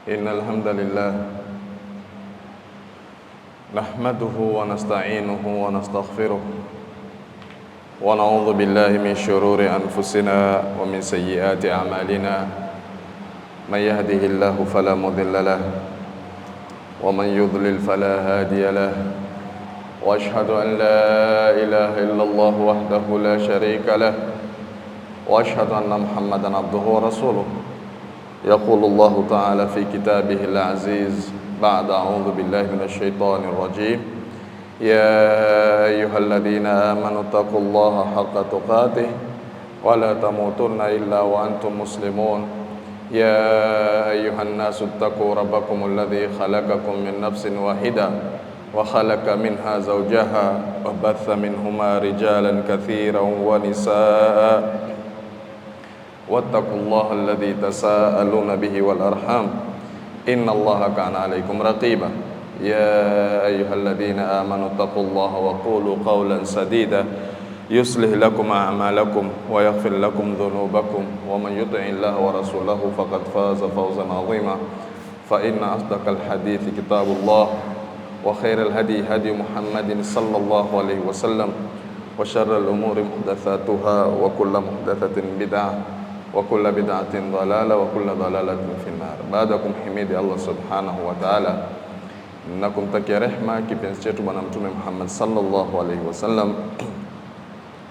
إن الحمد لله نحمده ونستعينه ونستغفره ونعوذ بالله من شرور أنفسنا ومن سيئات أعمالنا من يهده الله فلا مضل له ومن يضلل فلا هادي له وأشهد أن لا إله إلا الله وحده لا شريك له وأشهد أن محمدا عبده ورسوله. يقول الله تعالى في كتابه العزيز بعد أعوذ بالله من الشيطان الرجيم: يا أيها الذين آمنوا اتقوا الله حق تقاته ولا تموتن إلا وأنتم مسلمون. يا أيها الناس اتقوا ربكم الذي خلقكم من نفس واحدة وخلق منها زوجها وبث منهما رجالا كثيرا ونساء واتقوا الله الذي تساءلون به والأرحام إن الله كان عليكم رقيبا. يا أيها الذين آمنوا اتقوا الله وقولوا قولا سديدا يصلح لكم أعمالكم ويغفر لكم ذنوبكم ومن يطع الله ورسوله فقد فاز فوزا عظيما. فإن أصدق الحديث كتاب الله وخير الهدي هدي محمد صلى الله عليه وسلم وشر الأمور محدثاتها وكل محدثة بدعة وكل بدعة ضلالة وكل ضلالة في النار. Baadakum himidi Allah subhanahu wa ta'ala na kumtakia rehma kipenzi chetu Bwana Mtume Muhammad sallallahu alaihi wasallam.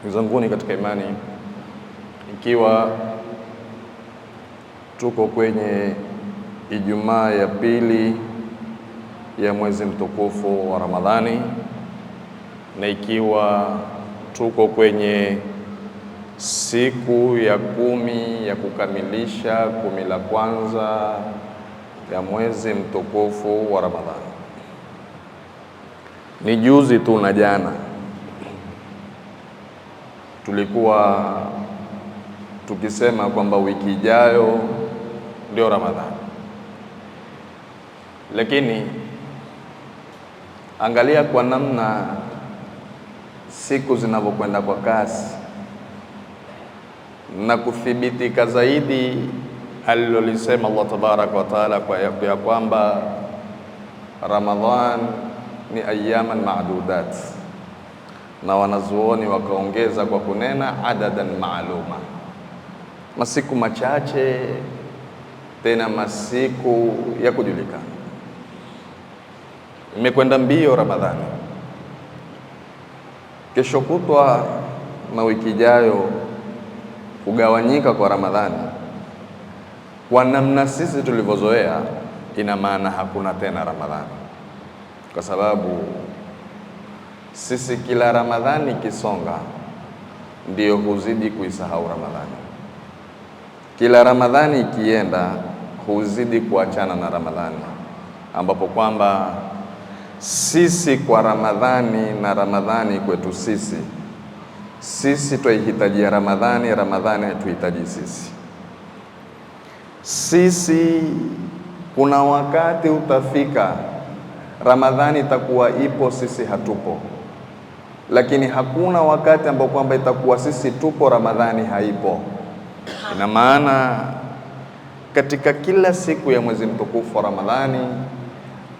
Nizanguni katika imani, ikiwa tuko kwenye Ijumaa ya pili ya mwezi mtukufu wa Ramadhani, na ikiwa tuko kwenye siku ya 10 ya kukamilisha 10 la kwanza ya mwezi mtukufu wa Ramadhani. Ni juzi tu na jana tulikuwa tukisema kwamba wiki ijayo ndio Ramadhani, lakini angalia kwa namna siku zinavyokwenda kwa kasi na kuthibitika zaidi alilolisema Allah tabaraka wa taala ya kwamba Ramadhan ni ayaman ma'dudat, na wanazuoni wakaongeza kwa kunena adadan maaluma, masiku machache, tena masiku ya kujulikana. Imekwenda mbio Ramadhani, kesho kutwa na wiki ijayo kugawanyika kwa Ramadhani kwa namna sisi tulivyozoea, ina maana hakuna tena Ramadhani, kwa sababu sisi kila Ramadhani kisonga ndiyo huzidi kuisahau Ramadhani. Kila Ramadhani ikienda huzidi kuachana na Ramadhani, ambapo kwamba sisi kwa Ramadhani na Ramadhani kwetu sisi tuihitaji Ramadhani, Ramadhani hatuhitaji sisi. Sisi kuna wakati utafika Ramadhani itakuwa ipo, sisi hatupo, lakini hakuna wakati ambao kwamba itakuwa sisi tupo, Ramadhani haipo. Ina maana katika kila siku ya mwezi mtukufu wa Ramadhani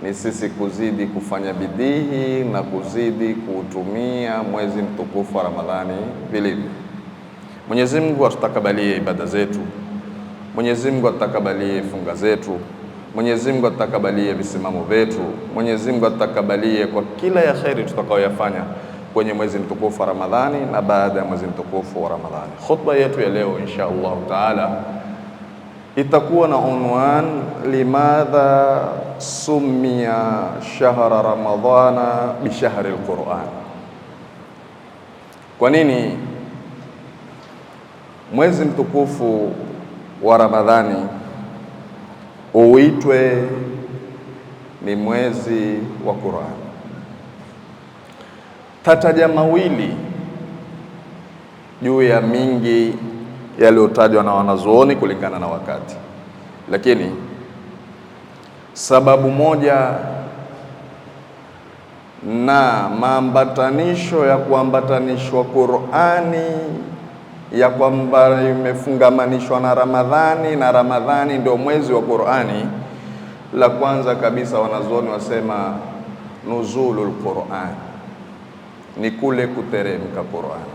ni sisi kuzidi kufanya bidii na kuzidi kuutumia mwezi mtukufu wa Ramadhani vilivyo. Mwenyezi Mungu atutakabalie ibada zetu, Mwenyezi Mungu atutakabalie funga zetu, Mwenyezi Mungu atutakabalie visimamo vyetu, Mwenyezi Mungu atutakabalie kwa kila ya kheri tutakayoyafanya kwenye mwezi mtukufu wa Ramadhani na baada ya mwezi mtukufu wa Ramadhani. Khutba yetu ya leo insha Allah taala itakuwa na unwan limadha summiya shahra ramadhana bishahri alquran. Kwa nini mwezi mtukufu wa Ramadhani uitwe ni mwezi wa Qur'an? Tataja mawili juu ya mingi yaliyotajwa na wanazuoni kulingana na wakati, lakini sababu moja na maambatanisho ya kuambatanishwa Qur'ani ya kwamba imefungamanishwa na Ramadhani, na Ramadhani ndio mwezi wa Qur'ani, La kwanza kabisa wanazuoni wasema nuzulul Qur'an, ni kule kuteremka Qur'an.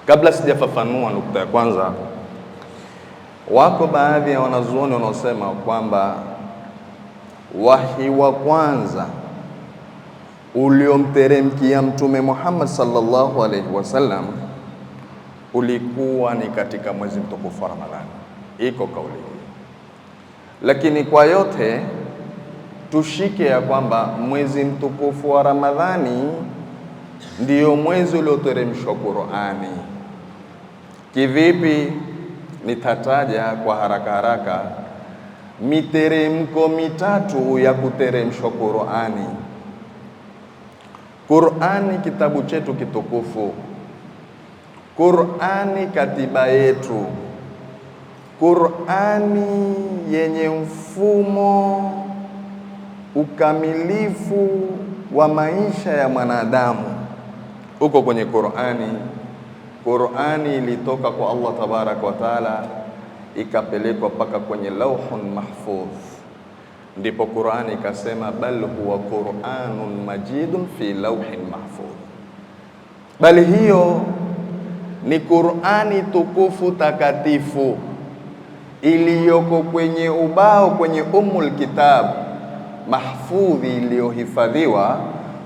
Kabla sijafafanua nukta ya kwanza, wako baadhi ya wanazuoni wanaosema kwamba wahi wa kwanza uliomteremkia Mtume Muhammad sallallahu alaihi wasallam ulikuwa ni katika mwezi mtukufu wa Ramadhani. Iko kauli hii, lakini kwa yote tushike ya kwamba mwezi mtukufu wa Ramadhani ndiyo mwezi ulioteremshwa Qur'ani. Kivipi? Nitataja kwa haraka haraka miteremko mitatu ya kuteremshwa Qur'ani. Qur'ani kitabu chetu kitukufu, Qur'ani katiba yetu, Qur'ani yenye mfumo ukamilifu wa maisha ya mwanadamu uko kwenye Qur'ani. Qur'ani ilitoka kwa Allah tabaraka wa taala ikapelekwa mpaka kwenye lauhun mahfudh, ndipo Qur'ani ikasema bal huwa Qur'anun majidun fi lauhin mahfudh, bali hiyo ni Qur'ani tukufu takatifu iliyoko kwenye ubao, kwenye umul kitab mahfudhi, iliyohifadhiwa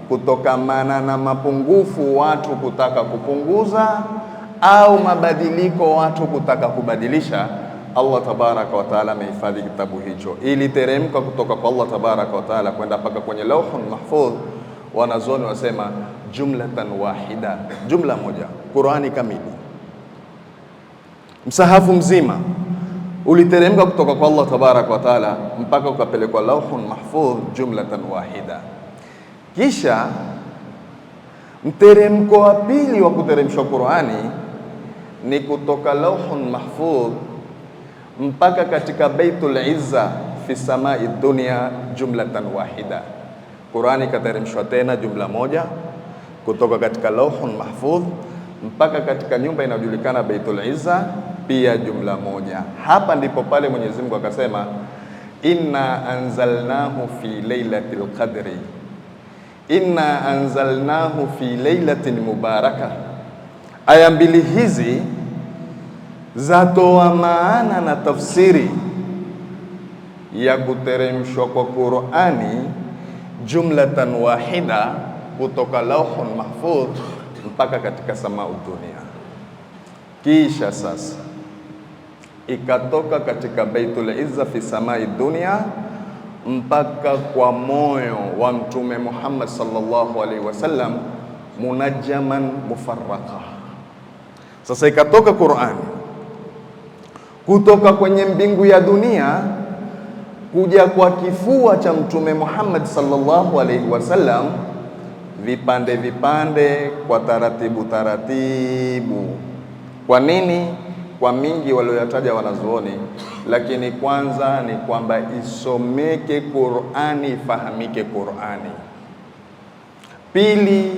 kutokamana na mapungufu watu kutaka kupunguza au mabadiliko watu kutaka kubadilisha. Allah tabaraka wa taala amehifadhi kitabu hicho, iliteremka kutoka kwa Allah tabaraka wa taala kwenda mpaka kwenye lauhun mahfudh. Wanazoni wasema jumlatan wahida, jumla moja, Qur'ani kamili, msahafu mzima uliteremka kutoka kwa Allah tabaraka wa taala mpaka ukapelekwa lauhun mahfudh, jumlatan wahida. Kisha mteremko wa pili wa kuteremshwa Qur'ani ni kutoka lauhun mahfudh mpaka katika Baitul Izza fi samai dunya, jumlatan wahida. Qur'ani kateremshwa tena jumla moja kutoka katika lauhun mahfudh mpaka katika nyumba inayojulikana Baitul Izza, pia jumla moja. Hapa ndipo pale Mwenyezi Mungu akasema inna anzalnahu fi lailatul qadri, inna anzalnahu fi lailatin mubarakah. Aya mbili hizi zatoa maana na tafsiri ya kuteremshwa kwa Qur'ani jumlatan wahida kutoka lauhun mahfudh mpaka katika samau dunia. Kisha sasa ikatoka katika Baitul Izza fi samai dunia mpaka kwa moyo wa Mtume Muhammad sallallahu alaihi wasallam munajjaman mufarraqa. Sasa ikatoka Qur'ani kutoka kwenye mbingu ya dunia kuja kwa kifua cha Mtume Muhammad sallallahu alaihi wasallam, vipande vipande, kwa taratibu taratibu. Kwa nini? Kwa mingi walioyataja wanazuoni, lakini kwanza ni kwamba isomeke Qur'ani, ifahamike Qur'ani. Pili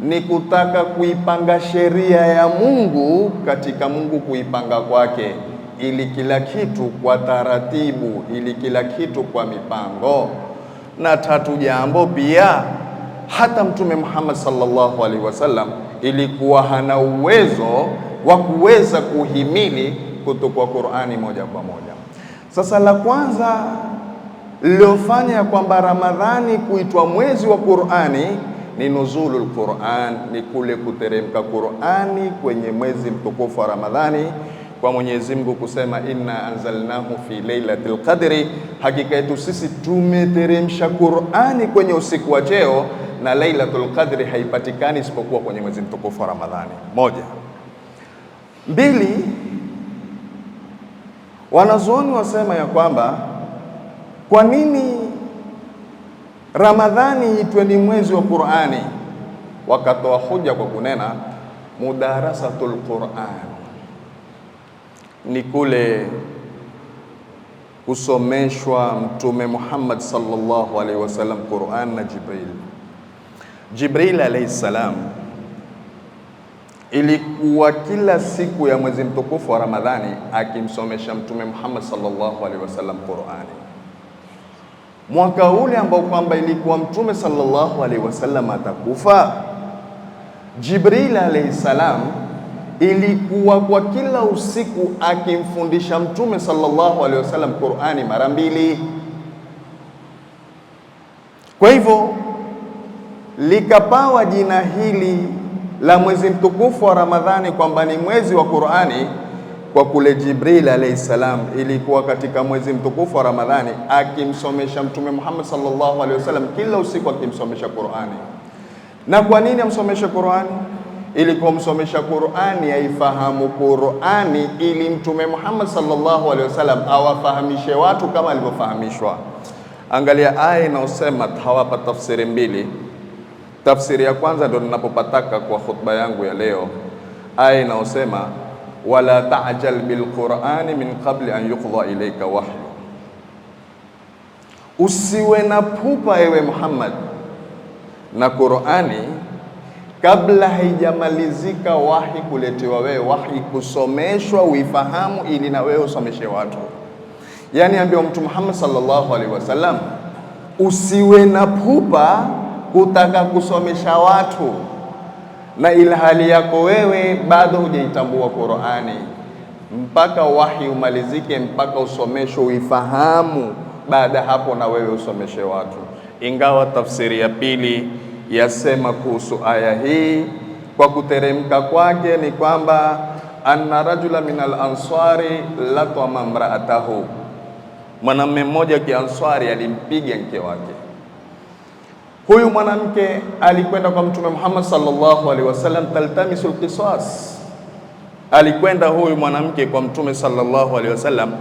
ni kutaka kuipanga sheria ya Mungu katika Mungu kuipanga kwake, ili kila kitu kwa taratibu, ili kila kitu kwa mipango. Na tatu jambo pia, hata Mtume Muhammad sallallahu alaihi wasallam ilikuwa hana uwezo wa kuweza kuhimili kutoka Qur'ani moja kwa moja. Sasa la kwanza lilofanya kwamba Ramadhani kuitwa mwezi wa Qur'ani ni nuzulul Qur'an, ni kule kuteremka Qur'ani kwenye mwezi mtukufu wa Ramadhani, kwa Mwenyezi Mungu kusema inna anzalnahu fi lailatul qadri, hakika yetu sisi tumeteremsha Qur'ani kwenye usiku wa cheo, na lailatul qadri haipatikani isipokuwa kwenye mwezi mtukufu wa Ramadhani. Moja. Mbili, wanazuoni wasema ya kwamba kwa nini Ramadhani itwe ni mwezi wa Qur'ani? Wakatoa hoja kwa kunena mudarasatul Qur'an, ni kule kusomeshwa Mtume Muhammad sallallahu alaihi wasallam Qur'an na Jibril alayhi salam. Ilikuwa kila siku ya mwezi mtukufu wa Ramadhani akimsomesha Mtume Muhammad sallallahu alaihi wasallam Qur'ani. mwaka ule ambao kwamba ilikuwa Mtume sallallahu alaihi wasallam atakufa, Jibril alayhi salam ilikuwa kwa kila usiku akimfundisha Mtume sallallahu alaihi wasallam Qur'ani mara 2. Kwa hivyo likapawa jina hili la mwezi mtukufu wa Ramadhani kwamba ni mwezi wa Qur'ani, kwa kule Jibril alayhi salam ilikuwa katika mwezi mtukufu wa Ramadhani akimsomesha Mtume Muhammad sallallahu alaihi wasallam kila usiku akimsomesha Qur'ani. Na kwa nini amsomeshe Qur'ani? Ili kumsomesha Qur'ani aifahamu Qur'ani, ili Mtume Muhammad sallallahu alaihi wasallam awafahamishe watu kama alivyofahamishwa. Angalia aya inayosema, hawapa tafsiri mbili. Tafsiri ya kwanza ndio ninapopataka kwa khutba yangu ya leo, aya inayosema wala ta'jal bil Qur'ani min qabli an yuqda ilayka wahyu, usiwe na pupa ewe Muhammad na Qur'ani kabla haijamalizika wahi kuletewa wewe, wahi kusomeshwa uifahamu, ili na wewe usomeshe watu. Yani ambiwa Mtume Muhammad sallallahu alaihi wasallam usiwe na pupa kutaka kusomesha watu na ilhali yako wewe bado hujaitambua Qur'ani, mpaka wahi umalizike, mpaka usomeshwe uifahamu, baada hapo na wewe usomeshe watu. Ingawa tafsiri ya pili yasema kuhusu aya hii kwa kuteremka kwake ni kwamba anna rajula min al-ansari latama imra'atahu, mwanamume mmoja kianswari alimpiga mke wake. Huyu mwanamke alikwenda kwa Mtume Muhammad sallallahu alaihi wasallam taltamisul qisas. Alikwenda huyu mwanamke kwa Mtume sallallahu alaihi wasallam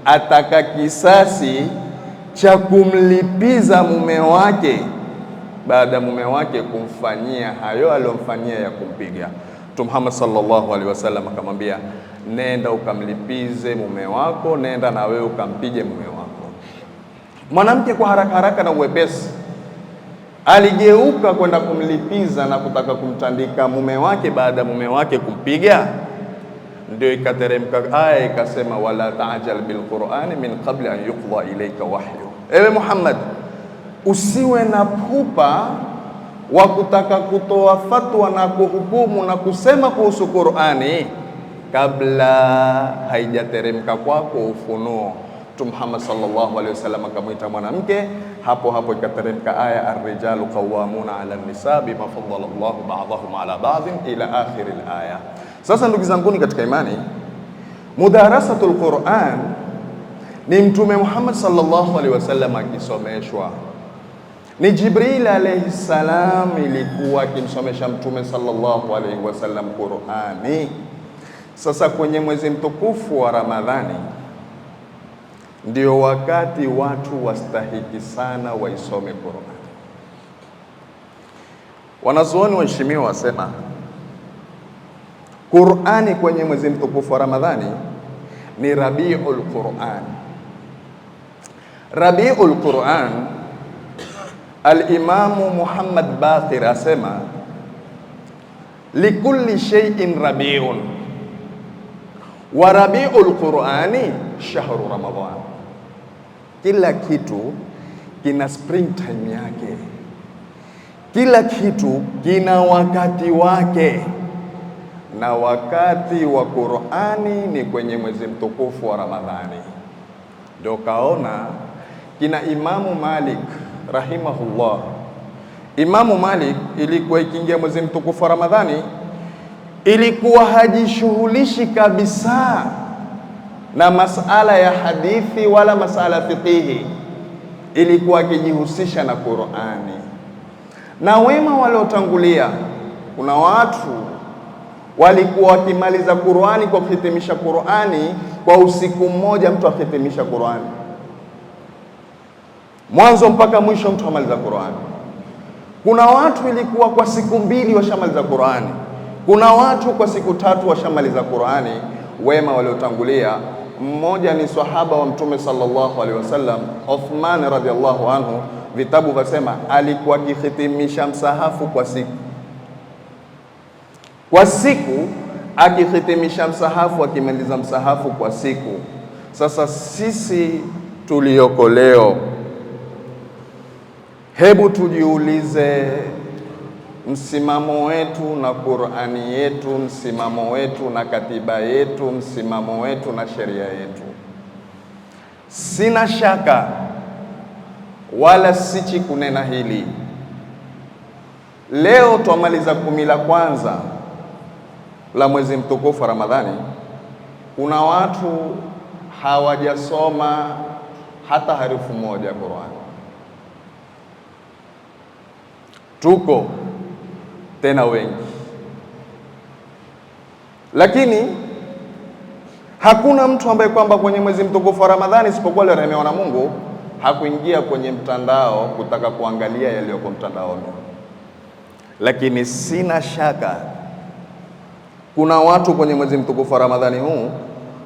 ataka kisasi cha kumlipiza mume wake baada ya mume wake kumfanyia hayo aliyomfanyia ya kumpiga. Mtume Muhammad sallallahu alaihi wasallam akamwambia, nenda ukamlipize mume wako, nenda na wewe ukampige mume wako. Mwanamke kwa haraka haraka na uwepesi aligeuka kwenda kumlipiza na kutaka kumtandika mume wake baada ya mume wake kumpiga. Ndio ikateremka aya ikasema, wala ta'jal bil Qur'ani min qabli an yuqda ilayka wahyu, ewe Muhammad usiwe na pupa wa kutaka kutoa fatwa na kuhukumu na kusema kuhusu Qur'ani kabla haijateremka kwako ufunuo. Mtume Muhammad sallallahu alaihi wasallam akamwita mwanamke, hapo hapo ikateremka aya ar-rijalu qawwamuna 'ala an-nisa bima faddala Allahu ba'dahum 'ala ba'dhin ila akhir al-aya. Sasa ndugu zangu katika imani, mudarasatul Qur'an ni Mtume Muhammad sallallahu alaihi wasallam akisomeshwa, ni Jibril alayhi salam ilikuwa akimsomesha Mtume sallallahu alaihi wasallam Qur'ani. Sasa kwenye mwezi mtukufu wa Ramadhani ndio wakati watu wastahiki sana waisome Qur'an. Wanazuoni waheshimiwa wasema Qur'ani kwenye mwezi mtukufu wa Ramadhani ni Rabiul Qur'an. Rabiul Qur'an, al-Imamu Muhammad Baqir asema likulli shay'in rabi'un wa rabiul Qur'ani shahru Ramadhan. Kila kitu kina springtime yake, kila kitu kina wakati wake, na wakati wa Qur'ani ni kwenye mwezi mtukufu wa Ramadhani. Ndio kaona kina Imamu Malik rahimahullah. Imamu Malik ilikuwa ikiingia mwezi mtukufu wa Ramadhani ilikuwa hajishughulishi kabisa na masala ya hadithi wala masala fiqhi, ilikuwa akijihusisha na Qur'ani. Na wema waliotangulia, kuna watu walikuwa wakimaliza Qur'ani kwa kuhitimisha Qur'ani kwa usiku mmoja, mtu akihitimisha Qur'ani mwanzo mpaka mwisho, mtu amaliza Qur'ani. Kuna watu ilikuwa kwa siku 2 washamaliza Qur'ani, kuna watu kwa siku 3 washamaliza Qur'ani. Wema waliotangulia, mmoja ni sahaba wa Mtume sallallahu alaihi wasallam Uthman radhiallahu anhu, vitabu vasema alikuwa akihitimisha msahafu kwa siku akihitimisha msahafu, akimaliza msahafu kwa siku. Sasa sisi tulioko leo Hebu tujiulize, msimamo wetu na Qur'ani yetu, msimamo wetu na katiba yetu, msimamo wetu na sheria yetu. Sina shaka wala sichi kunena hili, leo twamaliza 10 la kwanza la mwezi mtukufu Ramadhani. Kuna watu hawajasoma hata harufu moja ya Qur'ani. Tuko tena wengi, lakini hakuna mtu ambaye kwamba kwenye mwezi mtukufu wa Ramadhani, isipokuwa aliyerehemewa na Mungu, hakuingia kwenye mtandao kutaka kuangalia yaliyoko mtandaoni. Lakini sina shaka kuna watu kwenye mwezi mtukufu wa Ramadhani huu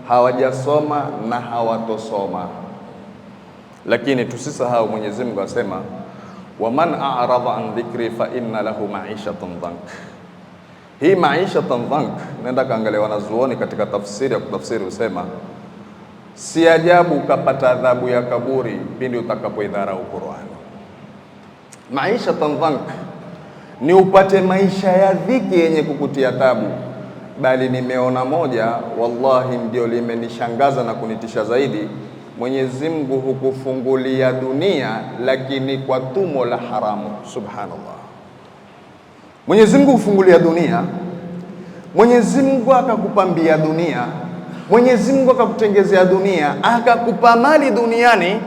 hawajasoma na hawatosoma. Lakini tusisahau Mwenyezi Mungu asema, waman a'rada an dhikri fa inna lahu ma'ishatan dhank. Hii ma'ishatan dhank, nenda kaangalia wanazuoni katika tafsiri ya kutafsiri, usema si ajabu ukapata adhabu ya kaburi pindi utakapoidharau Qur'an. Ma'ishatan dhank ni upate maisha ya dhiki yenye kukutia tabu. Bali nimeona moja, wallahi ndio limenishangaza na kunitisha zaidi. Mwenyezi Mungu hukufungulia dunia, lakini kwa tumo la haramu. Subhanallah. Mwenyezi Mungu hufungulia dunia, Mwenyezi Mungu akakupambia dunia, Mwenyezi Mungu akakutengezea dunia, akakupa mali duniani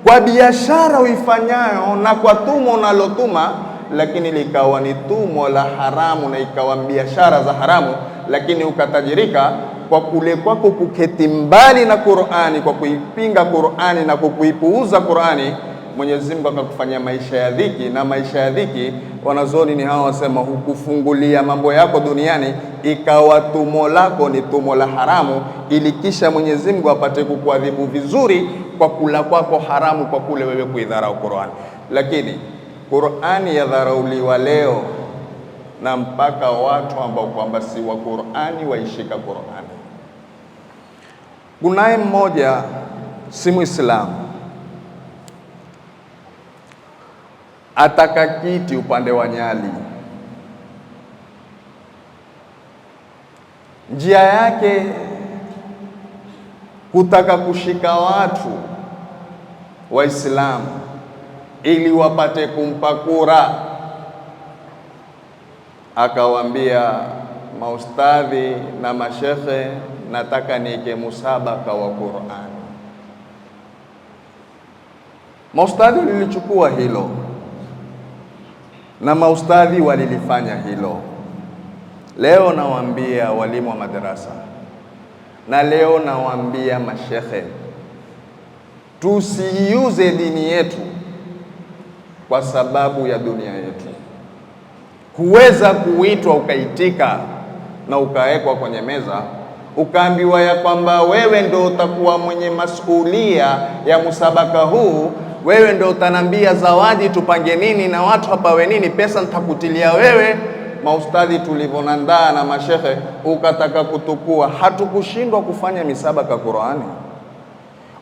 kwa biashara uifanyayo na kwa tumo unalotuma, lakini likawa ni tumo la haramu na ikawa biashara za haramu, lakini ukatajirika kwa kule kwako kuketi mbali na Qur'ani, kwa kuipinga Qur'ani na kuipuuza Qur'ani. Mwenyezi Mungu akakufanyia maisha ya dhiki, na maisha ya dhiki wanazoni ni hawa wasema, hukufungulia mambo yako duniani ikawa tumo lako ni tumo la haramu, ili kisha Mwenyezi Mungu apate kukuadhibu vizuri kwa kula kwako haramu, kwa kule wewe kuidharau Qur'ani. Lakini Qur'ani yadharauliwa leo na mpaka watu ambao kwamba si wa Qur'ani waishika Qur'ani. Kunaye mmoja si Muislamu, ataka kiti upande wa Nyali. Njia yake kutaka kushika watu Waislamu ili wapate kumpa kura. Akawaambia maustadhi na mashekhe, nataka niike musabaka wa Qur'an. Maustadhi lilichukua hilo na maustadhi walilifanya hilo. Leo nawaambia walimu wa madarasa, na leo nawaambia mashekhe, tusiiuze dini yetu kwa sababu ya dunia yetu. Huweza kuitwa ukaitika na ukawekwa kwenye meza, ukaambiwa ya kwamba wewe ndo utakuwa mwenye masulia ya musabaka huu, wewe ndo utanambia zawadi tupange nini na watu hapawe nini, pesa nitakutilia wewe. Maustadhi tulivonandaa na mashekhe ukataka kutukua, hatukushindwa kufanya misabaka Qur'ani,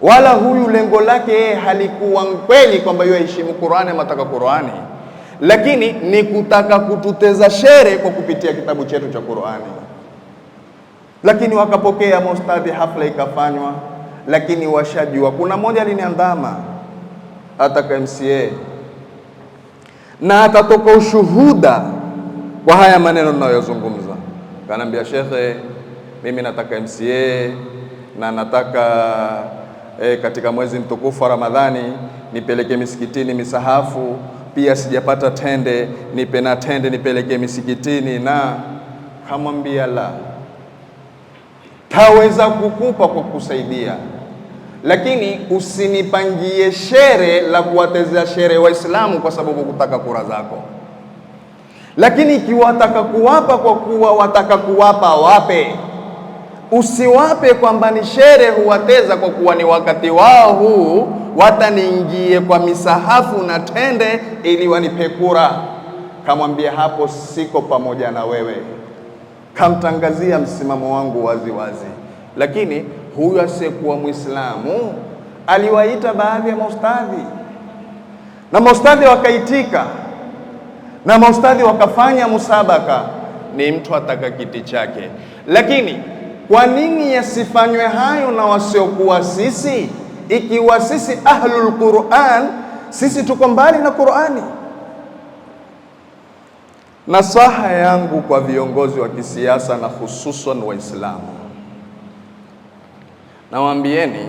wala huyu lengo lake halikuwa kweli kwamba yeye heshimu Qur'ani ama ataka Qur'ani, lakini ni kutaka kututeza shere kwa kupitia kitabu chetu cha Qur'ani. Lakini wakapokea maustadhi, hafla ikafanywa, lakini washajua. Kuna mmoja aliniandama ataka MCA na atatoka ushuhuda kwa haya maneno ninayozungumza. Kanambia, shekhe, mimi nataka MCA na nataka katika mwezi mtukufu wa Ramadhani nipeleke misikitini misahafu, pia sijapata tende, nipe na tende nipeleke misikitini. Na kamwambia, la, taweza kukupa kwa kusaidia, lakini usinipangie shere la kuwatezea shere Waislamu kwa sababu kutaka kura zako. Lakini ikiwa wataka kuwapa kwa kuwa wataka kuwapa, wape. Usiwape kwamba ni shere huwateza kwa kuwa ni wakati wao huu, wataniingie kwa misahafu na tende ili wanipe kura. Kamwambia, hapo siko pamoja na wewe. Kamtangazia msimamo wangu wazi wazi. Lakini huyu asiyekuwa Muislamu aliwaita baadhi ya maustadhi, na maustadhi wakaitika, na maustadhi wakafanya musabaka, ni mtu ataka kiti chake. Lakini kwa nini yasifanywe hayo na wasiokuwa sisi, ikiwa sisi ahlul Qur'an, sisi tuko mbali na Qur'ani? Nasaha yangu kwa viongozi wa kisiasa na hususan Waislamu, nawaambieni,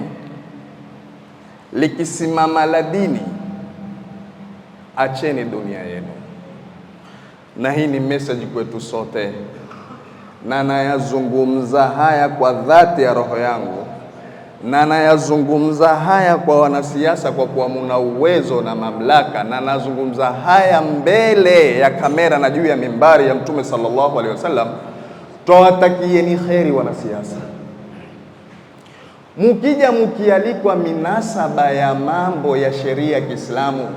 likisimama la dini, acheni dunia yenu. Na hii ni message kwetu sote, na nayazungumza haya kwa dhati ya roho yangu, na nayazungumza haya kwa wanasiasa kwa kuwa muna uwezo na mamlaka, na nazungumza haya mbele ya kamera na juu ya mimbari ya Mtume sallallahu alaihi wasallam. Twawatakieni kheri wanasiasa. Mukija mukialikwa minasaba ya mambo ya sheria ya Kiislamu,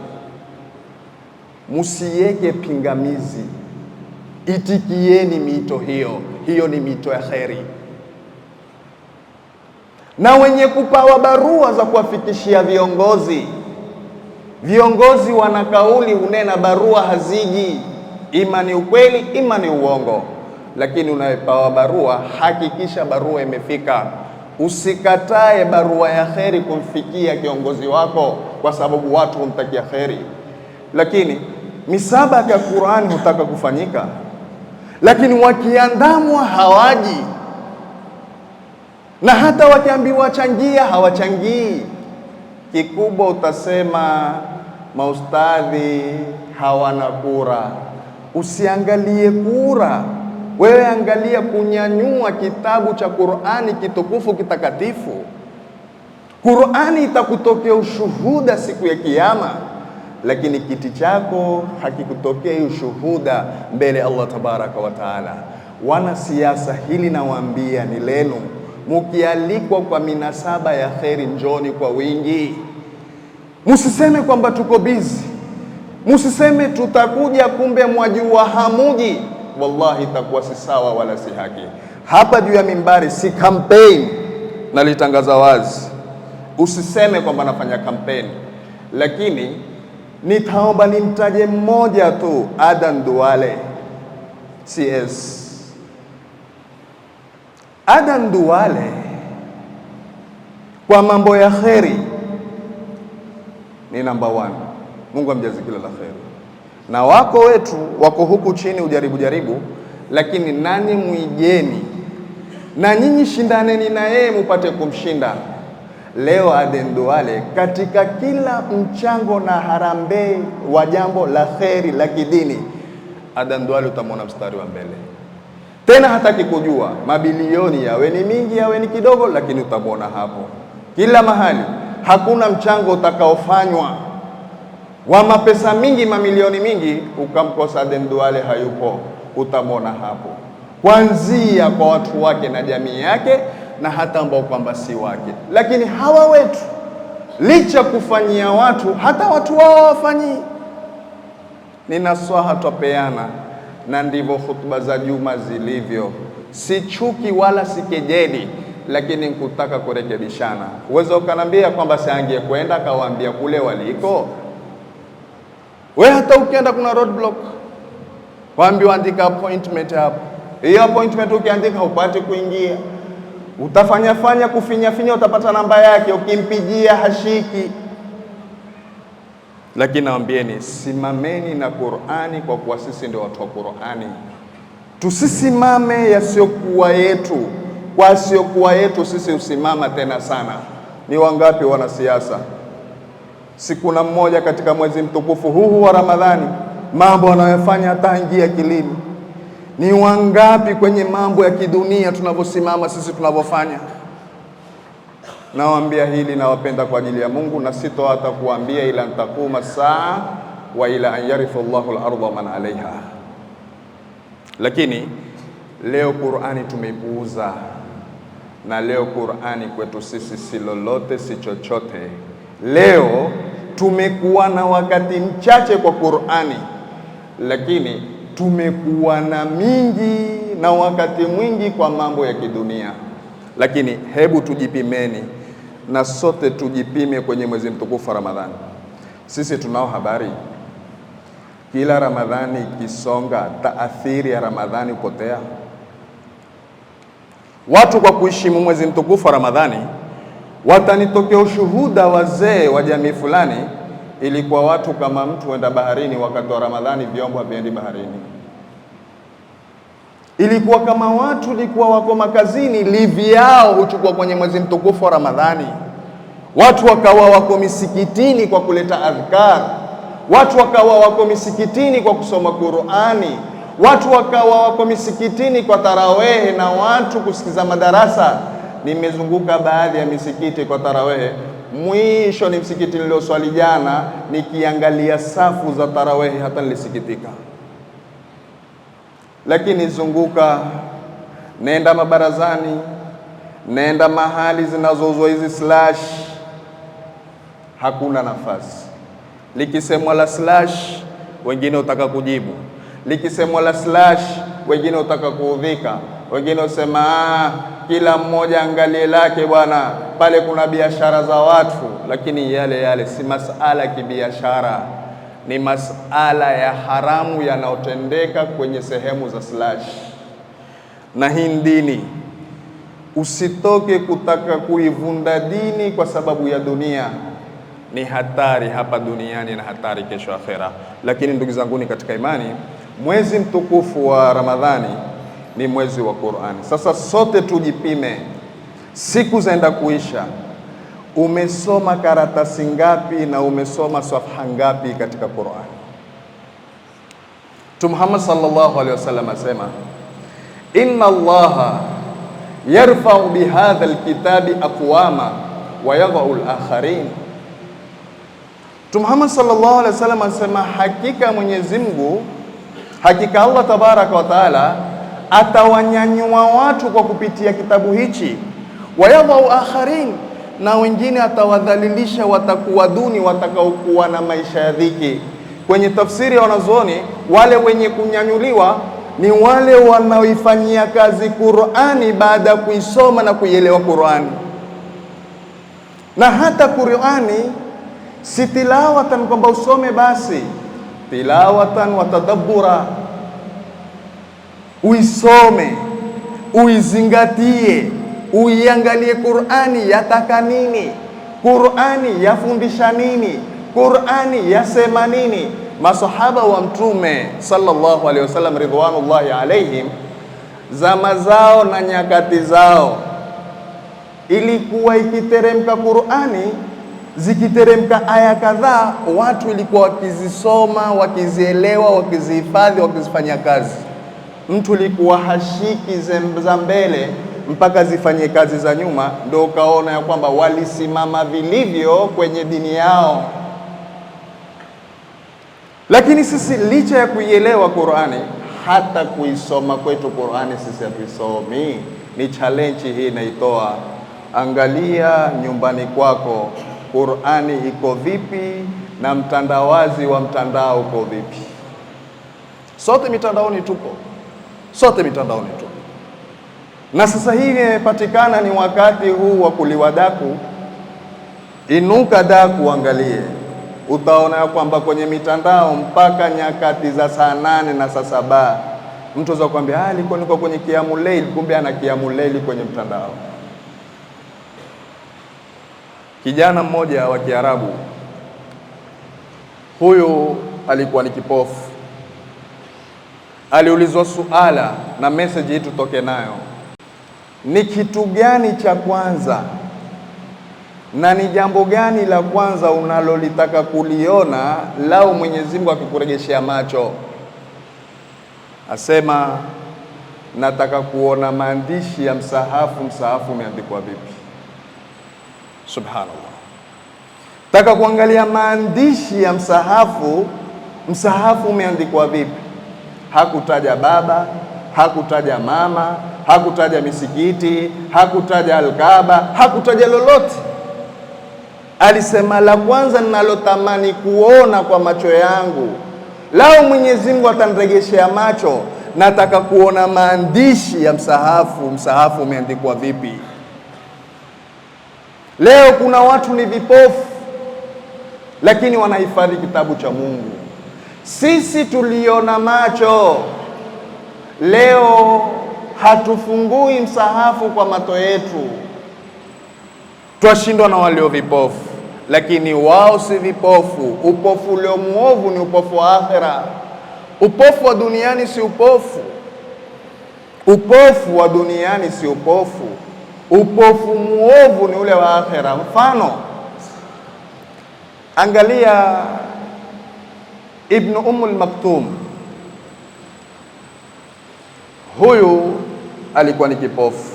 musiweke pingamizi, itikieni mito hiyo. Hiyo ni mito ya kheri. Na wenye kupawa barua za kuwafikishia viongozi wana kauli, hunena barua haziji, ima ni ukweli ima ni uongo. Lakini unayepawa barua, hakikisha barua imefika. Usikatae barua ya kheri kumfikia kiongozi wako, kwa sababu watu humtakia kheri. Lakini misabaka ya Qur'ani hutaka kufanyika, lakini wakiandamwa hawaji, na hata wakiambiwa changia hawachangii. Kikubwa utasema maustadhi hawana kura. Usiangalie kura, wewe angalia kunyanyua kitabu cha Qur'ani kitukufu kitakatifu. Qur'ani itakutokea ushuhuda siku ya Kiyama, lakini kiti chako hakikutokea ushuhuda mbele Allah tabaraka wa taala. Wanasiasa, hili nawaambia ni lenu. Mukialikwa kwa minasaba ya kheri, njoni kwa wingi. Musiseme kwamba tuko busy, musiseme tutakuja kumbe mwajua hamuji. Wallahi itakuwa si sawa wala si haki. Hapa juu ya mimbari si campaign, nalitangaza wazi. Usiseme kwamba nafanya campaign, lakini nitaomba nimtaje mmoja tu, Adan Duale CS. Adan Duale kwa mambo ya kheri ni number 1. Mungu amjaze kila la kheri. Na wako wetu wako huku chini ujaribu, lakini nani muigeni, na nyinyi shindaneni na yeye mupate kumshinda. Leo Adan Duale katika kila mchango na harambee wa jambo la kheri la kidini, Adan Duale utamwona mstari wa mbele. Tena hataki kujua mabilioni yawe ni mingi yawe ni kidogo, lakini utamwona hapo kila mahali. Hakuna mchango utakaofanywa wa mapesa mingi, mamilioni mingi, ukamkosa Adan Duale, hayupo. Utamwona hapo, kuanzia kwa watu wake na jamii yake, na hata ambao kwamba si wake. Lakini hawa wetu, licha kufanyia watu, hata watu wao hawafanyii. Ni nasaha twapeana, na ndivyo hutuba za Juma zilivyo. Si chuki wala si kejeli, lakini nkutaka kurekebishana. Uweza ukanambia kwamba siangie kwenda akawaambia kule waliko. We hata ukienda kuna roadblock, waambiwa andika appointment hapo. Hiyo appointment ukiandika upate kuingia. Utafanya kufinya, utapata namba yake, ukimpigia hashiki. Lakini naambieni, simameni na Qur'ani, kwa kuwa sisi ndio watu wa Qur'ani. Tusisimame yasiokuwa yetu, kwa asiokuwa yetu sisi usimama tena sana. Ni wangapi wanasiasa, siku na mmoja katika mwezi mtukufu huu wa Ramadhani, mambo wanayofanya hata ingia akilini. Ni wangapi kwenye mambo ya kidunia tunavyosimama sisi tunavyofanya. Nawaambia hili, nawapenda kwa ajili ya Mungu, na sito hata kuambia ila ntakuma saa wa ila an yarithu Allahu al-ardha man alaiha. Lakini leo Qur'ani tumeipuuza, na leo Qur'ani kwetu sisi si lolote si chochote. Leo tumekuwa na wakati mchache kwa Qur'ani, lakini tumekuwa na mingi na wakati mwingi kwa mambo ya kidunia. Lakini hebu tujipimeni, na sote tujipime kwenye mwezi mtukufu wa Ramadhani. Sisi tunao habari kila Ramadhani ikisonga taathiri ya Ramadhani upotea. Watu kwa kuheshimu mwezi mtukufu wa Ramadhani watanitokea ushuhuda wazee wa jamii fulani, ilikuwa watu kama mtu wenda baharini wakati wa Ramadhani, vyombo haviendi baharini. Ilikuwa kama watu ilikuwa wako makazini, livi yao huchukua kwenye mwezi mtukufu wa Ramadhani. Watu wakawa wako misikitini kwa kuleta adhkar, watu wakawa wako misikitini kwa kusoma Qur'ani, watu wakawa wako misikitini kwa tarawehe na watu kusikiza madarasa. Nimezunguka baadhi ya misikiti kwa tarawehe, mwisho ni msikiti nilioswali jana, nikiangalia safu za tarawehe hata nilisikitika. Lakini zunguka, nenda mabarazani, nenda mahali zinazouzwa hizi slash, hakuna nafasi. Likisemwa la slash, wengine utaka kujibu. Likisemwa la slash, wengine utaka kuudhika. Wengine usema kila mmoja angalie lake bwana, pale kuna biashara za watu. Lakini yale si masala kibiashara, ni masala ya haramu yanayotendeka kwenye sehemu za slash. Na hii dini, usitoke kutaka kuivunda dini kwa sababu ya dunia. Ni hatari hapa duniani na hatari kesho akhera. Lakini ndugu zanguni katika imani, mwezi mtukufu wa Ramadhani ni mwezi wa Qur'ani. Sasa sote tujipime, siku zaenda kuisha, umesoma karatasi ngapi na umesoma safha ngapi katika Qur'ani? Mtume Muhammad sallallahu alaihi wasallam asema, inna Allaha yarfa'u bihadha alkitabi aqwama wa yadh'u al-akharin. Mtume Muhammad sallallahu alaihi wasallam asema, hakika Mwenyezi Mungu, hakika Allah tabaraka wa taala atawanyanyua watu kwa kupitia kitabu hichi, wa yadh'u akharin, na wengine atawadhalilisha, watakuwa duni, watakaokuwa na maisha ya dhiki. Kwenye tafsiri ya wanazuoni, wale wenye kunyanyuliwa ni wale wanaoifanyia kazi Qur'ani baada ya kuisoma na kuielewa Qur'ani. Na hata Qur'ani si tilawatan kwamba usome basi, tilawatan wa tadabbura. Uisome, uizingatie, uiangalie Qur'ani yataka nini, Qur'ani yafundisha nini, Qur'ani yasema nini. Masahaba wa Mtume sallallahu alaihi wasallam ridwanullahi alaihim, zama zao na nyakati zao, ilikuwa ikiteremka Qur'ani, zikiteremka aya kadhaa, watu ilikuwa wakizisoma, wakizielewa, wakizihifadhi, wakizifanyia kazi. Mtu ilikuwa hashiki za mbele mpaka zifanye kazi za nyuma, ndio ukaona ya kwamba walisimama vilivyo kwenye dini yao. Lakini sisi licha ya kuielewa Qur'ani, hata kuisoma kwetu Qur'ani sisi hatuisomi. Ni challenge hii naitoa. Angalia nyumbani kwako Qur'ani iko vipi na mtandawazi wa mtandao uko vipi. Sote mitandaoni tupo, sote mitandaoni tupo. Na sasa hivi imepatikana ni wakati huu wa kuliwa daku. Inuka daku, angalie, utaona ya kwamba kwenye mitandao mpaka nyakati za saa 8 na saa 7 mtu za kuambia alikuwa niko kwenye kiamu leili, kumbe ana kiamu leili kwenye mtandao. Kijana mmoja wa Kiarabu, huyu alikuwa ni kipofu, aliulizwa suala na message hii tutoke nayo: ni kitu gani cha kwanza na ni jambo gani la kwanza unalolitaka kuliona lau Mwenyezi Mungu akikuregeshea macho? Asema, nataka kuona maandishi ya msahafu. Msahafu umeandikwa vipi? Subhanallah. Taka kuangalia maandishi ya msahafu. Msahafu umeandikwa vipi? Hakutaja baba, hakutaja mama, hakutaja misikiti, hakutaja Al-Kaaba, hakutaja lolote. Alisema, la kwanza ninalotamani kuona kwa macho yangu, lao Mwenyezi Mungu ataniregeshea macho, nataka kuona maandishi ya msahafu. Msahafu umeandikwa vipi? Leo kuna watu ni vipofu, lakini wanahifadhi kitabu cha Mungu. Sisi tuliona macho leo hatufungui msahafu kwa macho yetu, twashindwa na walio vipofu, lakini wao si vipofu. Upofu ulio muovu ni upofu wa akhera. Upofu wa duniani si upofu. Upofu wa duniani si upofu. Upofu muovu ni ule wa akhera. Mfano, angalia Ibn Maktum. Huyu alikuwa ni kipofu.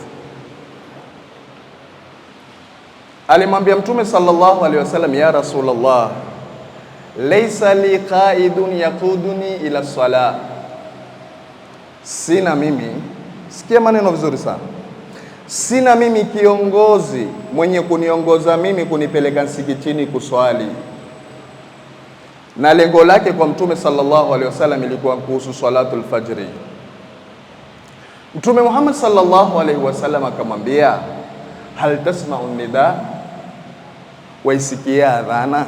Alimwambia Mtume sallallahu alaihi wasallam, ya Rasulullah, laysa li qaidun yaquduni ila salah. Sina mimi, sikia maneno vizuri sana, sina mimi kiongozi mwenye kuniongoza mimi kunipeleka msikitini kuswali. Na lengo lake kwa Mtume sallallahu alaihi wasallam ilikuwa kuhusu salatul fajri. Mtume Muhammad sallallahu alaihi wasallam akamwambia, hal tasma'u nida, waisikia adhana?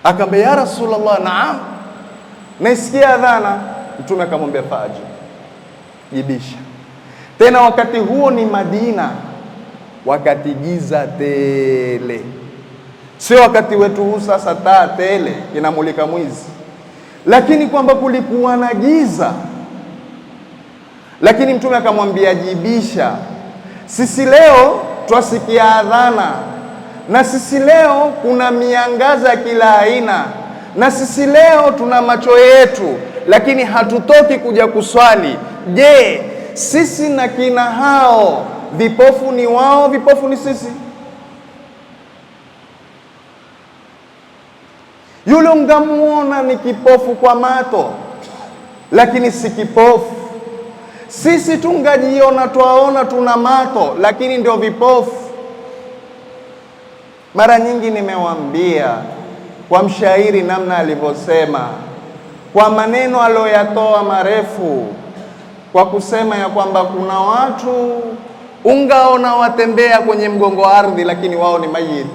Akamwambia, ya Rasulullah, naam, naisikia adhana. Mtume akamwambia, faji, jibisha. Tena wakati huo ni Madina, wakati giza tele, sio wakati wetu huu sasa taa tele inamulika mwizi, lakini kwamba kulikuwa na giza. Lakini Mtume akamwambia, jibisha. Sisi leo twasikia adhana, na sisi leo kuna miangaza ya kila aina, na sisi leo tuna macho yetu, lakini hatutoki kuja kuswali. Je, sisi na kina hao, vipofu ni wao, vipofu ni sisi? Yule ungamuona ni kipofu kwa mato, lakini si kipofu. Sisi tungajiona twaona tuna mato, lakini ndio vipofu. Mara nyingi nimewaambia kwa mshairi namna alivyosema, kwa maneno aliyoyatoa marefu, kwa kusema ya kwamba kuna watu ungaona watembea kwenye mgongo wa ardhi, lakini wao ni mayit.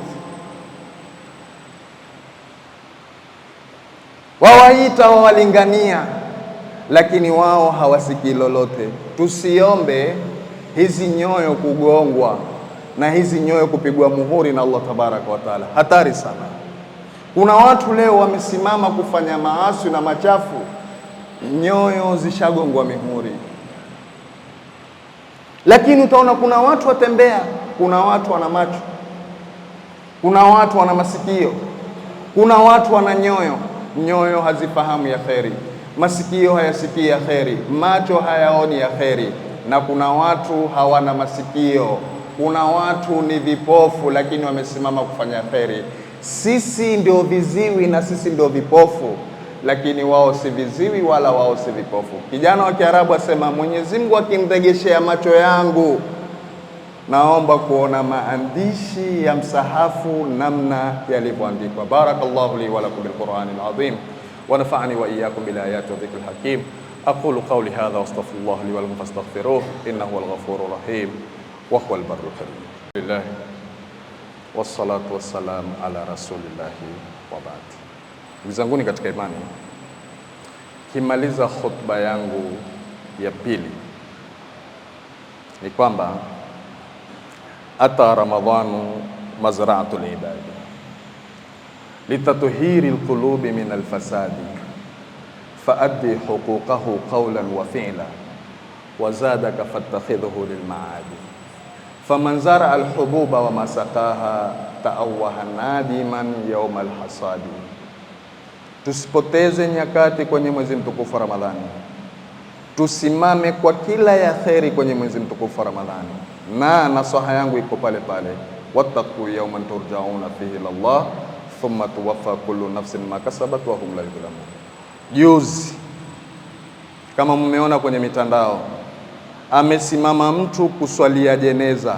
Wawaita, wawalingania, lakini wao hawasikii lolote. Tusiombe hizi nyoyo kugongwa na hizi nyoyo kupigwa muhuri na Allah tabaraka wa taala. Hatari sana. Kuna watu leo wamesimama kufanya maasi na machafu, nyoyo zishagongwa mihuri. Lakini utaona kuna watu watembea, kuna watu wana macho, kuna watu wana masikio, kuna watu wana nyoyo. Nyoyo hazifahamu ya kheri, masikio hayasikii ya kheri, macho hayaoni ya kheri. Na kuna watu hawana masikio, kuna watu ni vipofu, lakini wamesimama kufanya kheri. Sisi ndio viziwi na sisi ndio vipofu, lakini wao si viziwi wala wao si vipofu. Kijana wa Kiarabu asema, Mwenyezi Mungu akimregeshea macho yangu, naomba kuona maandishi ya msahafu namna yalivyoandikwa. Barakallahu li wa lakum bil Qur'anil azim wa nafa'ani wa iyyakum bil ayati wa dhikril hakim. Aqulu qawli hadha wa astaghfirullah li wa lakum fastaghfiruhu innahu huwal ghafurur rahim wa huwal barrul karim. Alhamdulillah wassalatu wassalamu ala rasulillahi wa ba'd. Ndugu zanguni katika imani, kimaliza khutba yangu ya pili ni kwamba ata Ramadhanu mazra'atul ibadi litatuhiri alqulubi min alfasadi faaddi huquqahu qawlan wa fi'lan wa zadaka fattakhidhuhu lilmaadi faman zara alhububa wa masaqaha ta'awaha nadiman yawm alhasadi. Tusipoteze nyakati kwenye mwezi mtukufu wa Ramadhani, tusimame kwa kila ya kheri kwenye mwezi mtukufu wa Ramadhani. Na nasaha yangu iko pale pale, wattaqu yawman turja'una fihi ila Allah thumma tuwaffa kullu nafsin ma kasabat wa hum la yudhlamun. Juzi kama mmeona kwenye mitandao, amesimama mtu kuswalia jeneza,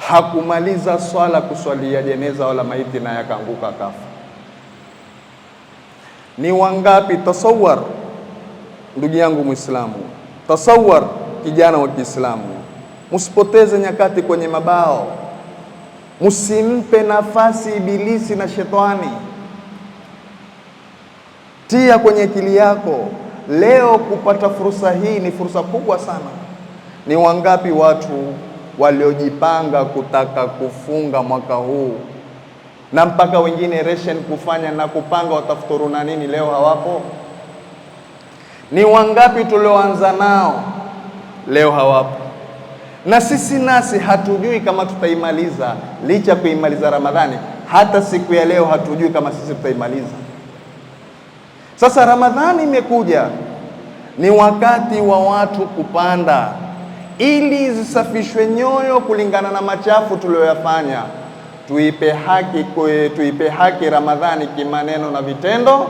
hakumaliza swala kuswalia jeneza wala maiti, na yakaanguka kafa. Ni wangapi? Tasawwar ndugu yangu Muislamu, tasawwar kijana wa Kiislamu, msipoteze nyakati kwenye mabao. Msimpe nafasi Ibilisi na shetani. Tia kwenye akili yako, leo kupata fursa hii ni fursa kubwa sana. Ni wangapi watu waliojipanga kutaka kufunga mwaka huu, na mpaka wengine ration kufanya na kupanga watafuturuna nini, leo hawapo? Ni wangapi tulioanza nao leo hawapo? Na sisi nasi hatujui kama tutaimaliza, licha kuimaliza Ramadhani, hata siku ya leo hatujui kama sisi tutaimaliza. Sasa Ramadhani imekuja, ni wakati wa watu kupanda, ili zisafishwe nyoyo kulingana na machafu tuliyoyafanya. Tuipe haki Ramadhani kimaneno na vitendo,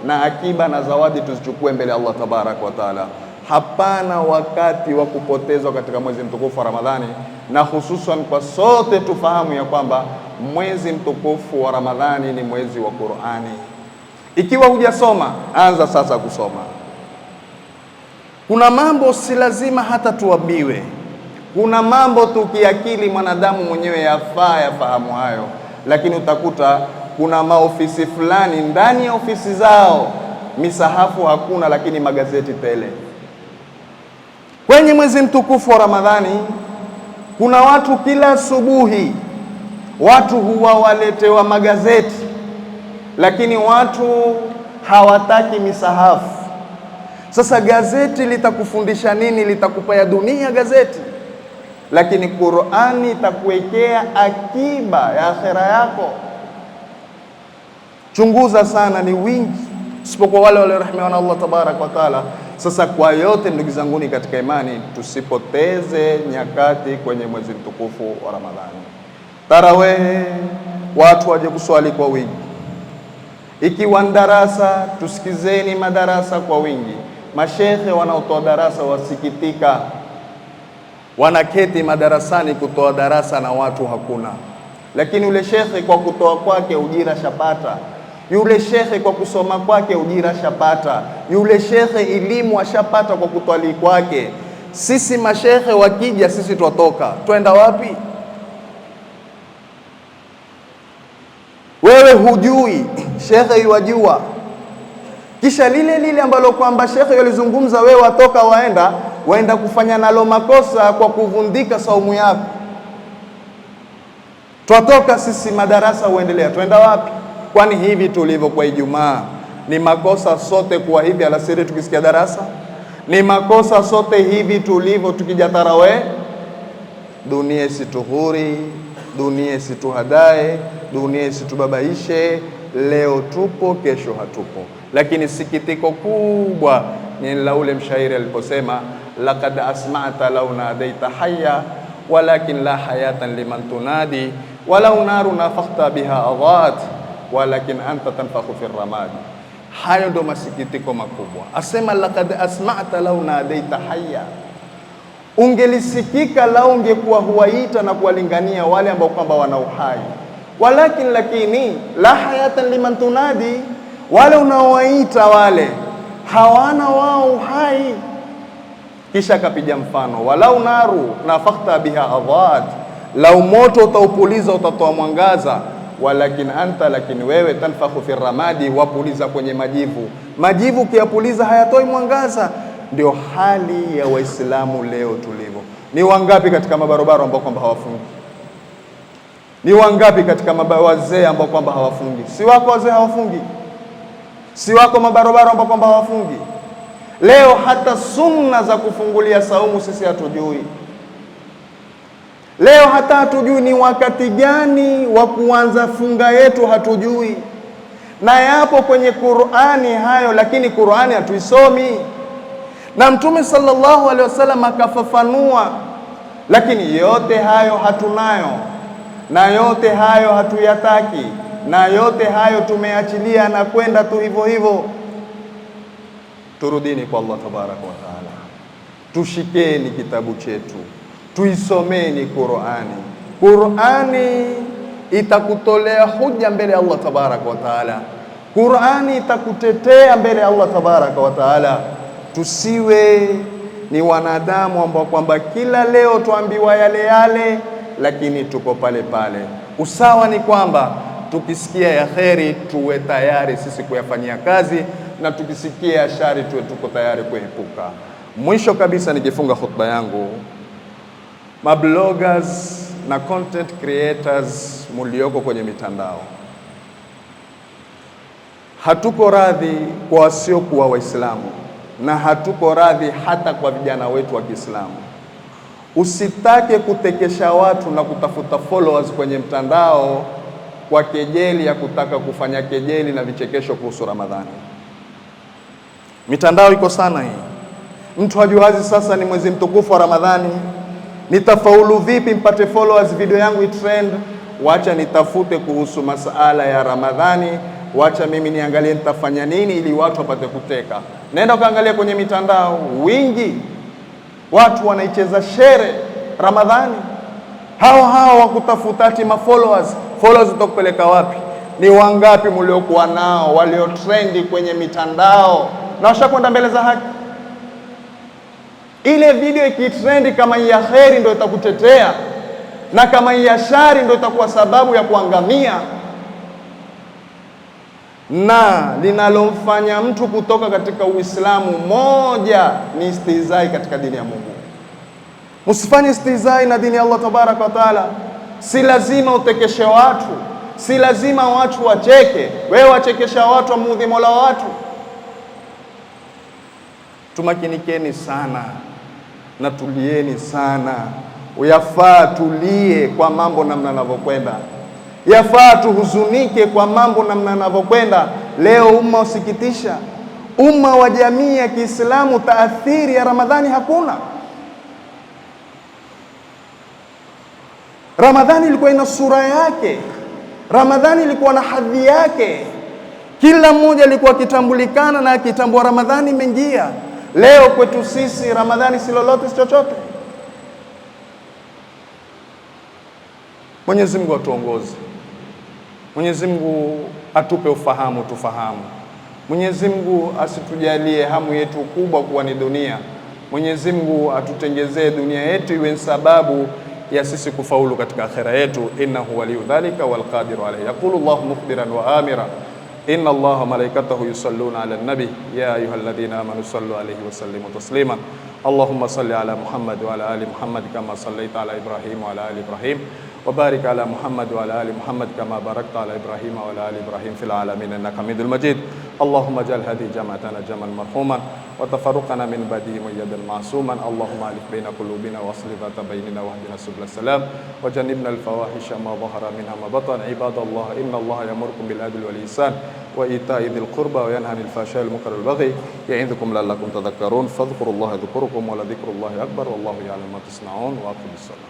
na akiba na zawadi tuzichukue mbele Allah tabaraka wa taala. Hapana wakati wa kupotezwa katika mwezi mtukufu wa Ramadhani, na hususan kwa sote tufahamu ya kwamba mwezi mtukufu wa Ramadhani ni mwezi wa Qur'ani. Ikiwa hujasoma, anza sasa kusoma. Kuna mambo si lazima hata tuambiwe. Kuna mambo tukiakili mwanadamu mwenyewe yafaa yafahamu hayo, lakini utakuta kuna maofisi fulani, ndani ya ofisi zao misahafu hakuna, lakini magazeti tele. Kwenye mwezi mtukufu wa Ramadhani kuna watu kila asubuhi watu huwa waletewa magazeti, lakini watu hawataki misahafu. Sasa gazeti litakufundisha nini? Litakupa ya dunia gazeti, lakini Qur'ani itakuwekea akiba ya akhera yako. Chunguza sana, ni wingi, isipokuwa wale waliorahimiwa na Allah tabarak wa taala. Sasa kwa yote ndugu zanguni katika imani, tusipoteze nyakati kwenye mwezi mtukufu wa Ramadhani. Tarawih, watu waje kuswali kwa wingi. Ikiwa darasa, tusikizeni madarasa kwa wingi. Mashekhe wanaotoa darasa wasikitika, wanaketi madarasani kutoa darasa na watu hakuna, lakini yule shekhe kwa kutoa kwake ujira shapata, yule shekhe kwa kusoma kwake ujira shapata, yule shekhe elimu ashapata kwa kutwali kwake. Sisi mashekhe wakija, sisi twatoka, twenda wapi? Wewe hujui, shekhe yuwajua. Kisha lile ambalo kwamba shekhe yalizungumza, wewe watoka waenda kufanya nalo makosa kwa kuvundika saumu yako. Twatoka sisi madarasa, uendelea, twenda wapi? Kwani hivi tulivyo kwa Ijumaa ni makosa sote kuwa hivi alasiri tukisikia darasa? Ni makosa sote hivi tulivyo tukija tarawih? Dunia isituhuri, dunia isituhadae, dunia isitubabaishe. Leo tupo, kesho hatupo. Lakini sikitiko kubwa ni la ule mshairi aliposema, laqad asma'ta law nadaita hayya walakin la hayatan liman tunadi walau naru nafakhta biha adhat walakin anta tanfakhu fi ramadi. Hayo ndo masikitiko makubwa. Asema laqad asma'ta law nadaita hayya, ungelisikika lau ungekuwa huwaita na kuwalingania wale ambao kwamba wana uhai. Lakini la hayatan liman tunadi, wale unaowaita wale hawana wao uhai. Kisha kapiga mfano, walau naru nafakhta biha adhat, lau moto utaupuliza utatoa mwangaza, walakin anta, lakini wewe, tanfakhu fi ramadi, wapuliza kwenye majivu. Majivu kiyapuliza hayatoi mwangaza. Ndio hali ya Waislamu leo tulivyo. Ni wangapi katika mabarobaro ambao kwamba hawafungi? Ni wangapi katika wazee ambao kwamba hawafungi? Si wako wazee hawafungi? Si wako mabarobaro ambao kwamba hawafungi? Leo hata sunna za kufungulia saumu sisi hatujui. Leo hata hatujui ni wakati gani wa kuanza funga yetu, hatujui. Na yapo kwenye Qur'ani hayo, lakini Qur'ani hatuisomi. Na Mtume sallallahu alaihi wasallam akafafanua, lakini yote hayo hatunayo, na yote hayo hatuyataki, na yote hayo tumeachilia na kwenda tu hivyo hivyo. Turudini kwa Allah tabaraka wa taala, tushikeni kitabu chetu, tuisomeni Qur'ani. Qur'ani itakutolea hoja mbele ya Allah tabaraka wa taala. Qur'ani itakutetea mbele ya Allah tabaraka wa taala. Tusiwe ni wanadamu ambao kwamba kila leo tuambiwa yale yale, lakini tuko pale pale. Usawa ni kwamba tukisikia ya kheri tuwe tayari sisi kuyafanyia kazi, na tukisikia ya shari tuwe tuko tayari kuepuka. Mwisho kabisa, nikifunga khutba yangu, mabloggers na content creators mulioko kwenye mitandao, hatuko radhi kwa wasiokuwa Waislamu na hatuko radhi hata kwa vijana wetu wa Kiislamu. Usitake kutekesha watu na kutafuta followers kwenye mtandao kwa kejeli ya kutaka kufanya kejeli na vichekesho kuhusu Ramadhani. Mitandao iko sana hii. Mtu hajuazi sasa ni mwezi mtukufu wa Ramadhani, nitafaulu vipi mpate followers, video yangu itrend? Wacha nitafute kuhusu masala ya Ramadhani, wacha mimi niangalie nitafanya nini ili watu wapate kuteka. Nenda kaangalia kwenye mitandao, wingi watu wanaicheza shere Ramadhani. Hao wakutafuta ati followers utakupeleka wapi? Ni wangapi mliokuwa nao walio trendi kwenye mitandao na washakwenda mbele za haki? Ile video ikitrendi, kama ya kheri ndio itakutetea, na kama ya shari ndio itakuwa sababu ya kuangamia. Na linalomfanya mtu kutoka katika Uislamu, moja ni istihzai katika dini ya Mungu. Msifanye istihzai na dini ya Allah tabaraka wa taala. Si lazima utekeshe watu, si lazima watu wacheke. Wewe wachekesha watu, wamuudhi Mola wa watu. Tumakinikeni sana na tulieni sana. Yafaa tulie kwa mambo namna yanavyokwenda, yafaa tuhuzunike kwa mambo namna yanavyokwenda. Leo umma usikitisha, umma wa jamii ya Kiislamu, taathiri ya Ramadhani hakuna. Ramadhani ilikuwa ina sura yake, Ramadhani ilikuwa na hadhi yake, kila mmoja alikuwa akitambulikana na akitambua Ramadhani imeingia. Leo kwetu sisi Ramadhani si lolote, si chochote. Mwenyezi Mungu atuongoze, Mwenyezi Mungu atupe ufahamu, tufahamu. Mwenyezi Mungu asitujalie hamu yetu kubwa kuwa ni dunia. Mwenyezi Mungu atutengezee dunia yetu iwe sababu ya sisi kufaulu katika akhera yetu. Innahu waliyu dhalika wal qadiru alayhi. Yaqulu Allahu mukhbiran wa amira, inna Allaha malaikatahu yusalluna ala nabi ya ayyuhalladhina amanu sallu alayhi wa sallimu taslima. Allahumma salli ala Muhammad wa ala ali Muhammad kama sallaita ala Ibrahim wa ala ali Ibrahim wa barik ala Muhammad wa ala ali Muhammad kama barakta ala Ibrahim wa ala ali Ibrahim fil alamin innaka Hamidul Majid. Allahumma ja'al hadhihi jama'atana jam'an marhuman wa tafarruqana min ba'dihi muyyadan ma'suman. Allahumma alif baina qulubina wa aslih dhata bainina wa hdina subul salam wa jannibna al fawahisha ma dhahara minha ma batan. Ibadallah, inna Allaha ya'murukum bil adli wal ihsan wa ita'i dhil qurba wa yanha 'anil fahsha'i wal munkari wal baghi ya'idhukum la'allakum tadhakkarun. Fadhkurullaha yadhkurukum wa la dhikrullahi akbar wallahu ya'lamu ma tasna'un wa aqimus salat.